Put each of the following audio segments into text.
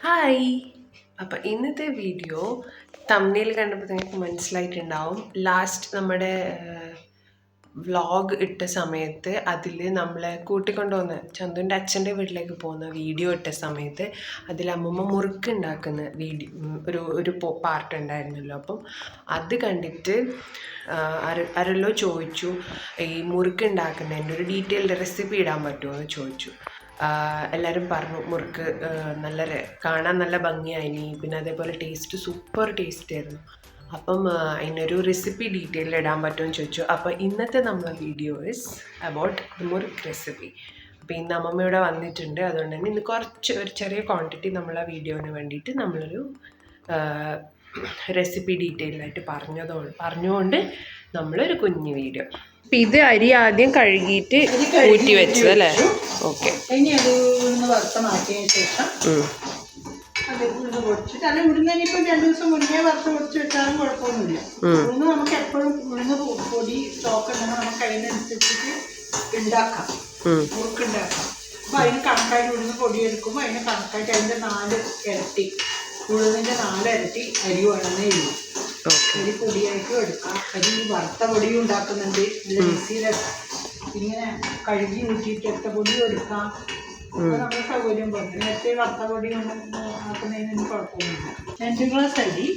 Hi. അപ്പം ഇന്നത്തെ video തമ്മിൽ കണ്ടപ്പോൾ നിങ്ങൾക്ക് മനസ്സിലായിട്ടുണ്ടാവും. ലാസ്റ്റ് നമ്മുടെ വ്ളോഗ് ഇട്ട സമയത്ത് അതിൽ നമ്മളെ കൂട്ടിക്കൊണ്ടുപോകുന്ന ചന്തുൻ്റെ അച്ഛൻ്റെ വീട്ടിലേക്ക് പോകുന്ന വീഡിയോ ഇട്ട സമയത്ത് അതിൽ അമ്മൂമ്മ മുറുക്ക് ഉണ്ടാക്കുന്ന ഒരു പാർട്ട് ഉണ്ടായിരുന്നല്ലോ. അപ്പം അത് കണ്ടിട്ട് ആരെല്ലോ ചോദിച്ചു, ഈ മുറുക്ക് ഉണ്ടാക്കുന്നതിൻ്റെ ഒരു ഡീറ്റെയിൽഡ് റെസിപ്പി ഇടാൻ പറ്റുമോ എന്ന് ചോദിച്ചു. എല്ലാവരും പറഞ്ഞു മുറുക്ക് കാണാൻ നല്ല ഭംഗിയായിനി, പിന്നെ അതേപോലെ ടേസ്റ്റ് സൂപ്പർ ടേസ്റ്റ് ആയിരുന്നു. അപ്പം അതിനൊരു റെസിപ്പി ഡീറ്റെയിൽ ഇടാൻ പറ്റുമെന്ന് ചോദിച്ചു. അപ്പോൾ ഇന്നത്തെ നമ്മളെ video is about the murukku recipe. അപ്പോൾ ഇന്ന് അമ്മമ്മയുടെ വന്നിട്ടുണ്ട്, അതുകൊണ്ട് തന്നെ ഇന്ന് ഒരു ചെറിയ ക്വാണ്ടിറ്റി നമ്മളെ വീഡിയോന് വേണ്ടിയിട്ട് നമ്മളൊരു റെസിപ്പി ഡീറ്റെയിലായിട്ട് പറഞ്ഞുകൊണ്ട് നമ്മളൊരു കുഞ്ഞു വീഡിയോ. അപ്പം ഇത് അരി ആദ്യം കഴുകിയിട്ട് ഊറ്റി വെച്ചത് അല്ലേ? ഓക്കെ. ഇനി അത് ഉഴുന്ന് വറുത്ത മാറ്റിയതിന് ശേഷം അത് ഉഴുന്ന് പൊടിച്ചിട്ട് അല്ല ഉഴുന്ന് ഇനിയിപ്പോൾ 2 ദിവസം മുന്നേ വറുത്ത് പൊടിച്ച് വെച്ചാലും കുഴപ്പമൊന്നുമില്ല. ഉഴുന്ന് നമുക്ക് എപ്പോഴും ഉഴുന്ന് പൊടി സ്റ്റോക്ക് ഉണ്ടെങ്കിൽ നമുക്ക് അതിനനുസരിച്ചിട്ട് ഉണ്ടാക്കാം, മുറുക്കുണ്ടാക്കാം. അപ്പോൾ അതിന് കണക്കായിട്ട് ഉഴുന്ന് പൊടി എടുക്കുമ്പോൾ അതിന് കണക്കായിട്ട് അതിൻ്റെ 4 ഇരട്ടി ഉഴുന്നിൻ്റെ 4 ഇരട്ടി അരി വേണമെന്നേ ഉള്ളൂ. അരി പൊടിയായിട്ടും എടുക്കാം. അരി വറുത്ത പൊടിയും ഉണ്ടാക്കുന്നുണ്ട്, നല്ല മിക്സിയിലിട്ട് ഇങ്ങനെ കഴുകി ഊറ്റിയിട്ട് എടുത്ത പൊടിയും എടുക്കാം. നമ്മുടെ സൗകര്യം പോലെ നേരത്തെ വറുത്ത പൊടി ആക്കുന്നതിനൊന്നും കുഴപ്പമൊന്നുമില്ല. 2 ഗ്ലാസ് അരി,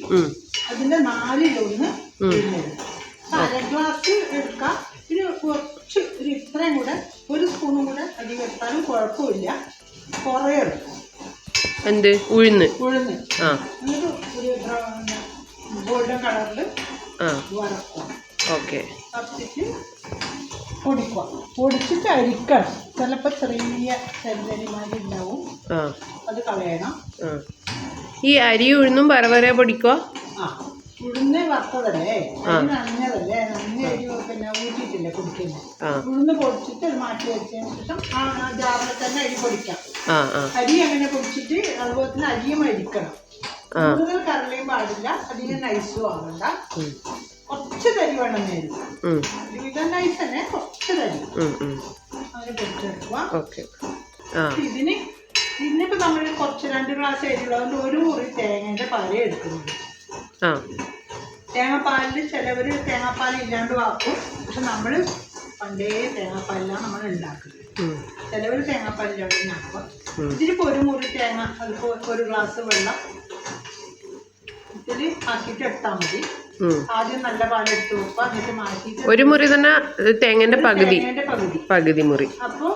അതിൻ്റെ 4 പിഴിഞ്ഞെടുക്കാം. 1/2 ഗ്ലാസ് എടുക്കാം. പിന്നെ കുറച്ച് ഇത്രയും കൂടെ 1 സ്പൂണും കൂടെ അരി എടുത്താലും കുഴപ്പമില്ല. കുറേ എടുക്കാം. എന്ത് ഉഴുന്ന് എന്നിട്ട് ഒരു ഗോൾഡൻ കളറിൽ വറക്കുക. ഓക്കെ. വറുത്തിട്ട് പൊടിക്കുക. പൊടിച്ചിട്ട് അരിക്കണം. ചിലപ്പോൾ ചെറിയ ചെറുതരിമാരി ഉണ്ടാവും, അത് കളയണം. ഈ അരി ഉഴുന്നും വറവരെ പൊടിക്കുക. ഉഴുന്ന് വറുത്തതല്ലേ, അരി നനഞ്ഞതല്ലേ, നനഞ്ഞ അരി പിന്നെ ഊറ്റിയിട്ടില്ലേ കുടിക്കുന്നത്. ഉഴുന്ന് പൊടിച്ചിട്ട് അത് മാറ്റി വെച്ചതിന് ശേഷം ആ ജാറിൽ തന്നെ അരി പൊടിക്കാം. അരി അങ്ങനെ പൊടിച്ചിട്ട് അതുപോലെ തന്നെ അരിയും അരിക്കണം. കൂടുതൽ കറലയും പാടില്ല, അധികം നൈസും ആവണ്ട. കുറച്ച് തരി വേണമെന്നായിരുന്നു. ഒരുവിധം നൈസ് തന്നെ, കുറച്ച് തരി അങ്ങനെ പൊടിച്ചെടുക്കുക. ഇതിനിപ്പോൾ നമ്മൾ കുറച്ച് 2 ഗ്ലാസ് അരിയുള്ളതുകൊണ്ട് 1 മുറി തേങ്ങേൻ്റെ പാല് എടുക്കുന്നുണ്ട്. തേങ്ങാപ്പാലിൽ ചിലവർ തേങ്ങാപ്പാൽ ഇല്ലാണ്ട് വാക്കും, പക്ഷെ നമ്മൾ പണ്ടേ തേങ്ങാപ്പാലിലാണ് നമ്മൾ ഉണ്ടാക്കുന്നത്. ചിലവർ തേങ്ങാപ്പാലില്ലാണ്ട് ഉണ്ടാക്കുക. ഇതിലിപ്പോൾ 1 മുറി തേങ്ങ, അതിപ്പോൾ 1 ഗ്ലാസ് വെള്ളം ഇതിൽ ആക്കിയിട്ട് എടുത്താൽ മതി. ആദ്യം നല്ല പാലെടുത്ത് വെക്കുക, എന്നിട്ട് മാറ്റിയിട്ട് 1 മുറി തന്നെ തേങ്ങേൻ്റെ പകുതി മുറി. അപ്പോൾ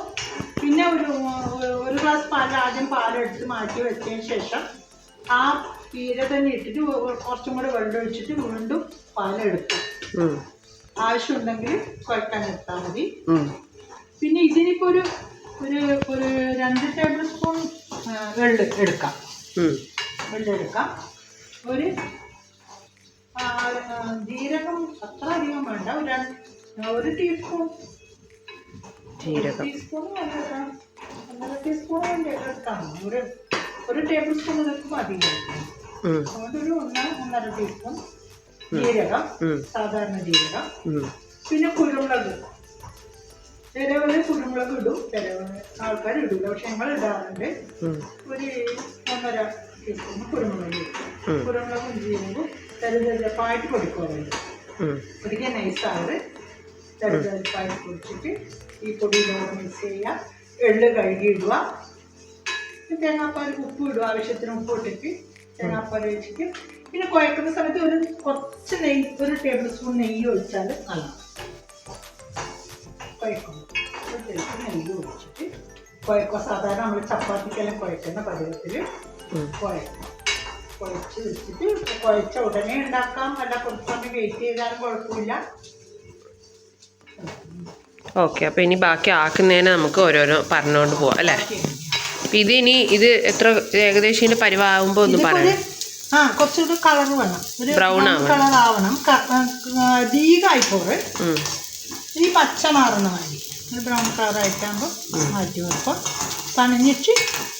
പിന്നെ ഒരു ഗ്ലാസ് പാൽ ആദ്യം പാലെടുത്ത് മാറ്റി വെച്ചതിന് ശേഷം ആ തീരെ തന്നെ ഇട്ടിട്ട് കുറച്ചും കൂടെ വെള്ളം ഒഴിച്ചിട്ട് വീണ്ടും പാലെടുക്കാം. ആവശ്യമുണ്ടെങ്കിൽ കുഴക്കാൻ എടുത്താൽ മതി. പിന്നെ ഇതിനിപ്പോൾ ഒരു 2 ടേബിൾ സ്പൂൺ വെള്ളം എടുക്കാം. ഒരു ജീരകം അത്ര അധികം വേണ്ട, 1 ടീസ്പൂൺ ജീരകം, 1 ടീസ്പൂൺ എടുക്കാം. 1 ടേബിൾ സ്പൂൺ ഇതൊക്കെ മതി. അതുകൊണ്ട് 1.5 ടീസ്പൂൺ ജീരകം, സാധാരണ ജീരകം. പിന്നെ കുരുമുളക്, ചിലവർ കുരുമുളക് ഇടും, ചിലവർ ആൾക്കാർ ഇടില്ല, പക്ഷെ ഞങ്ങൾ ഇടാറുണ്ട്. ഒരു 1.5 ടീസ്പൂൺ കുരുമുളക് ഇടും. കുരുമുളകും ജീരകവും ചെറുതായിട്ട് പൊടിക്കുന്നുണ്ട്. പൊടിക്കാൻ നൈസാറ് ചെറുതായിട്ട് പൊടിച്ചിട്ട് ഈ പൊടിയിലോട് മിക്സ് ചെയ്യുക. എള്ള് കഴുകി ഇടുക. തേങ്ങാപ്പാൽ ഉപ്പ് ഇടുക, ആവശ്യത്തിന് ഉപ്പ് ഇട്ടിട്ട് തേങ്ങാപ്പാൽ വെച്ചിട്ട് പിന്നെ കുഴക്കുന്ന സമയത്ത് കുറച്ച് നെയ്യ്, 1 ടേബിൾ സ്പൂൺ നെയ്യ് ഒഴിച്ചാൽ നല്ലതാണ്. കുഴക്കണം, 1 ടേബിൾ സ്പൂൺ നെയ്യ് ഒഴിച്ചിട്ട് കുഴക്കുക. സാധാരണ നമ്മൾ ചപ്പാത്തിക്കെല്ലാം കുഴക്കുന്ന പരുവത്തിൽ കുഴക്കണം. കുഴച്ച് വെച്ചിട്ട് കുഴച്ച ഉടനെ ഉണ്ടാക്കാം, അല്ല കുറച്ച് സമയം വെയിറ്റ് ചെയ്താലും കുഴപ്പമില്ല. ഓക്കെ. അപ്പോൾ ഇനി ബാക്കി ആക്കുന്നതിന് നമുക്ക് ഓരോരോ പറഞ്ഞുകൊണ്ട് പോവാം അല്ലേ? അപ്പം ഇത് എത്ര ഏകദേശം ഇതിൻ്റെ പരിവാകുമ്പോൾ ഒന്ന് പറയാം. കുറച്ചുകൂടി കളർ വേണം, ഒരു ബ്രൗൺ കളർ ആവണം. അധികമായിപ്പോറ് ഈ പച്ച മാറുന്ന മാതിരി ഒരു ബ്രൗൺ കളറായിട്ടാകുമ്പോൾ മാറ്റി വെക്കുക. തണിഞ്ഞിട്ട്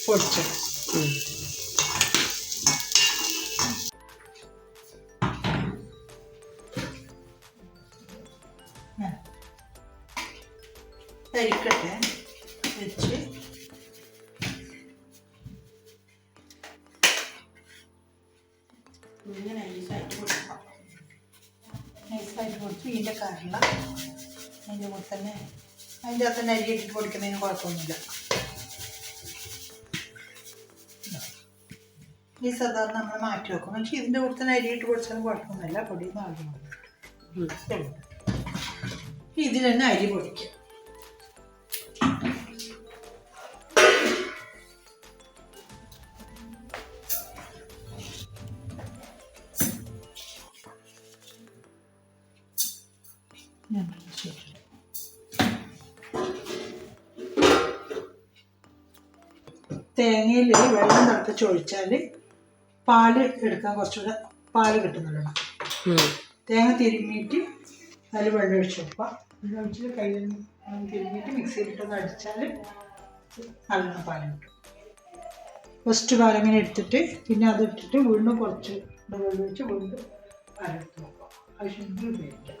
പൊടിച്ചത്. തരിക്കട്ടെ വെച്ച് ഉഴുന്ന് നൈസായിട്ട് കൊടുക്കാം. നൈസായിട്ട് കൊടുത്ത് ഇതിൻ്റെ കടല അതിൻ്റെ കൂടെ തന്നെ അതിൻ്റെ അകത്ത് തന്നെ അരി ഇട്ടിട്ട് പൊടിക്കുന്നതിന് കുഴപ്പമൊന്നുമില്ല. ഈ സാധാരണ നമ്മൾ മാറ്റി വെക്കും. പക്ഷേ ഇതിൻ്റെ കൂടെ തന്നെ അരി ഇട്ട് പൊടിച്ചാലും കുഴപ്പമൊന്നുമില്ല. പൊടിയൊന്നും ആദ്യം ഇതിൽ തന്നെ അരി പൊടിക്കുക. തേങ്ങയിൽ വെള്ളം തിളപ്പിച്ച് ഒഴിച്ചാൽ പാല് എടുക്കാൻ കുറച്ചുകൂടെ പാല് കിട്ടുന്നുണ്ട്. തേങ്ങ തിരുമ്മിയിട്ട് അതിൽ വെള്ളം ഒഴിച്ച് വെക്കുക. വെള്ളം ഒഴിച്ചിട്ട് കയ്യിൽ തിരുമ്മിയിട്ട് മിക്സിയിലിട്ടൊന്ന് അടിച്ചാൽ നല്ലോണം പാല് കിട്ടും. ഫസ്റ്റ് പാലങ്ങനെ എടുത്തിട്ട് പിന്നെ അതിട്ടിട്ട് വീണ്ടും കുറച്ച് വെള്ളം ഒഴിച്ച് വീണ്ടും പാലെടുത്ത് നോക്കുക. ആവശ്യമെങ്കിൽ ഉപയോഗിക്കാം.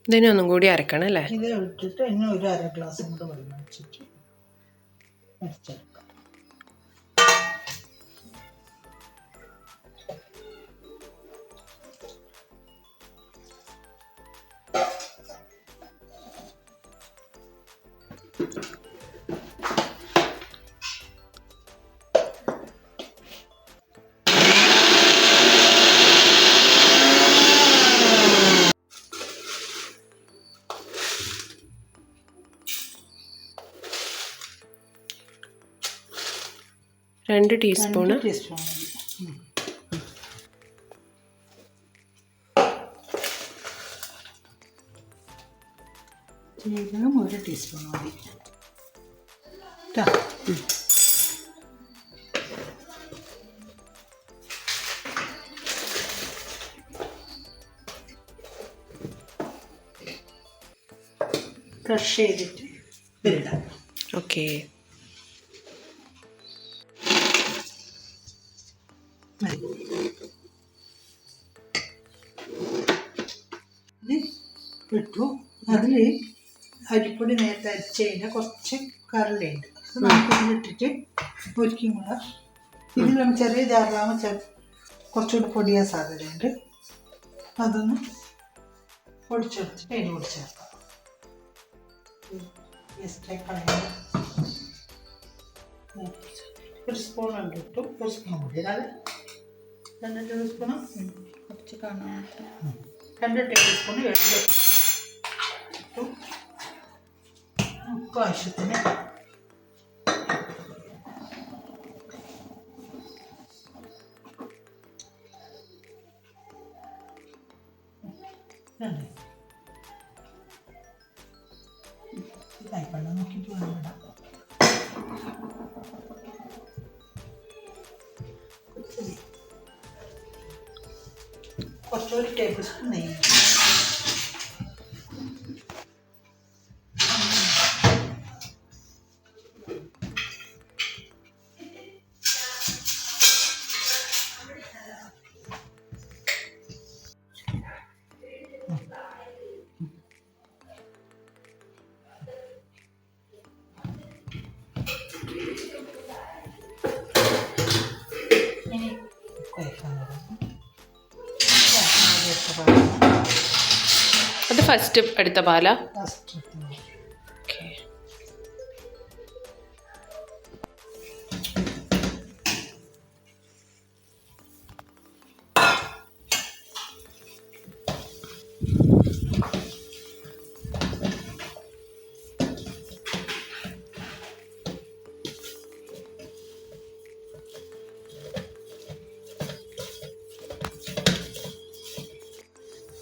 ഇതിനെ ഒന്നും കൂടി അരക്കണം അല്ലേ? ഇത് ഇട്ടിട്ട് ഇനി ഒരു 1/2 ഗ്ലാസും കൂടെ വെള്ളം ഒഴിച്ചിട്ട് അരച്ചെടുക്കാം. രണ്ട് ടീസ്പൂൺ ജീരകം 1 ടീസ്പൂൺ മതി. ക്രഷ് ചെയ്തിട്ട് ഇടാം. ഓക്കെ. ഇട്ടു. അതിൽ അരിപ്പൊടി നേരത്തെ അരിച്ചതിൻ്റെ കുറച്ച് കറലുണ്ട്. അത് നമുക്ക് ഇട്ടിട്ട് ഒരിക്കും കൂടെ ഇതിൽ നമ്മൾ ചെറിയ ജാറിലാകുമ്പോൾ കുറച്ചുകൂടി പൊടിയാൻ സാധ്യതയുണ്ട്. അതൊന്ന് പൊടിച്ചെടുത്തിട്ട് അതിന് കൂടി ചേർക്കാം. ഒരു സ്പൂൺ ഉണ്ട് ഇട്ടു. ഒരു സ്പൂൺ കൂടി അതായത് 2 ടേബിൾ സ്പൂണ് കുറച്ച് കാണാൻ 2 ടേബിൾ സ്പൂൺ എള്ള് ഇട്ടു. ഉപ്പ് ആവശ്യത്തിന്. ഇതായിക്കോട്ടെ, നോക്കിയിട്ട് വേണം ഇടാം. കുറച്ചൊരു ടേബിൾ സ്പൂൺ നെയ്യ്. അത് ഫസ്റ്റ് എടുത്ത പാലാ? ഓക്കെ.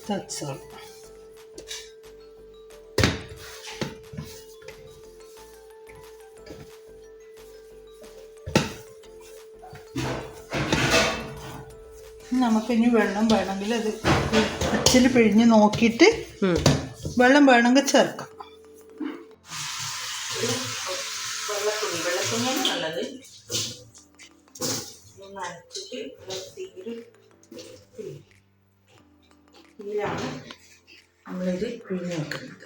That's all. നമുക്കിനി വെള്ളം വേണമെങ്കിൽ അത് അച്ചിൽ പിഴിഞ്ഞ് നോക്കിയിട്ട് വെള്ളം വേണമെങ്കിൽ ചേർക്കാം. വെള്ളത്തുണിയാണ് നല്ലത്. നനച്ചിട്ട് ഇതിലാണ് നമ്മളിത് പിഴിഞ്ഞ് വെക്കുന്നത്.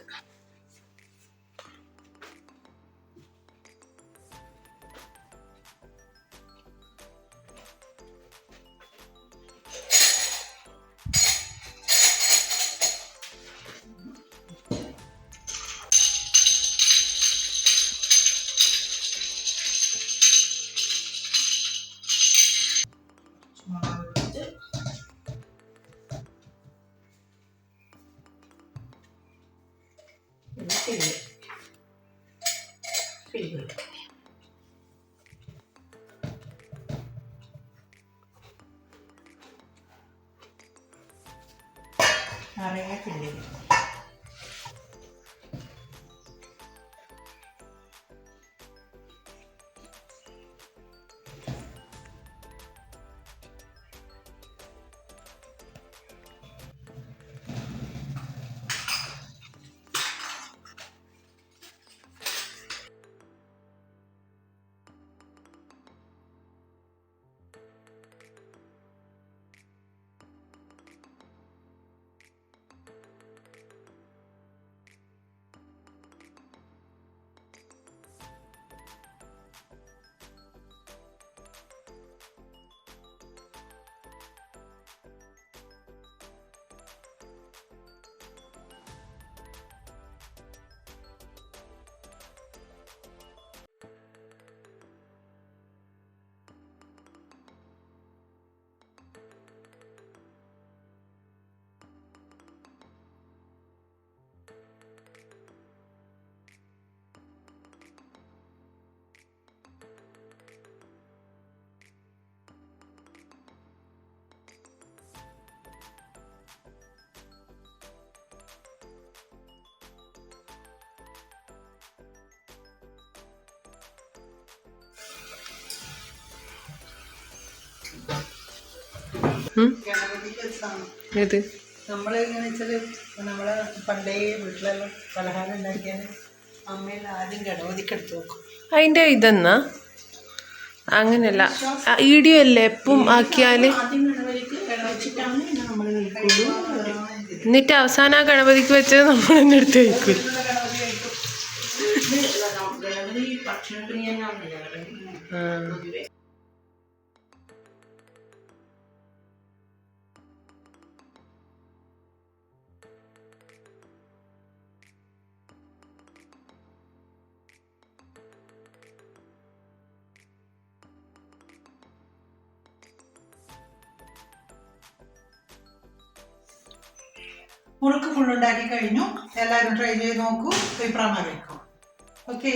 നിറയെ പിള്ളി ഗണപതിക്ക് വെച്ചാണ്. ഏത് നമ്മളെങ്ങനെ വെച്ചാൽ നമ്മളെ പണ്ടേ വീട്ടിലെല്ലാം പലഹാരം ഉണ്ടാക്കിയാൽ അമ്മയെല്ലാം ആദ്യം ഗണപതിക്ക് എടുത്ത് വെക്കും. അതിൻ്റെ ഇതെന്നാ അങ്ങനെയല്ല ഈടിയോ അല്ലേ എപ്പം ആക്കിയാൽ ആദ്യം ഗണപതിക്ക് വെച്ചിട്ടാണ് പിന്നെ നമ്മൾ കഴിക്കുള്ളൂ. എന്നിട്ട് അവസാനം ആ ഗണപതിക്ക് വെച്ചത് നമ്മൾ തന്നെ എടുത്ത് കഴിക്കും. ഗണപതി ഭക്ഷണപ്രിയനാണ് പൊതുവെ. മുറുക്ക് ഫുള്ളുണ്ടാക്കി കഴിഞ്ഞു. എല്ലാവരും ട്രൈ ചെയ്ത് നോക്കൂ. അഭിപ്രായം അറിയിക്കും. ഓക്കെ.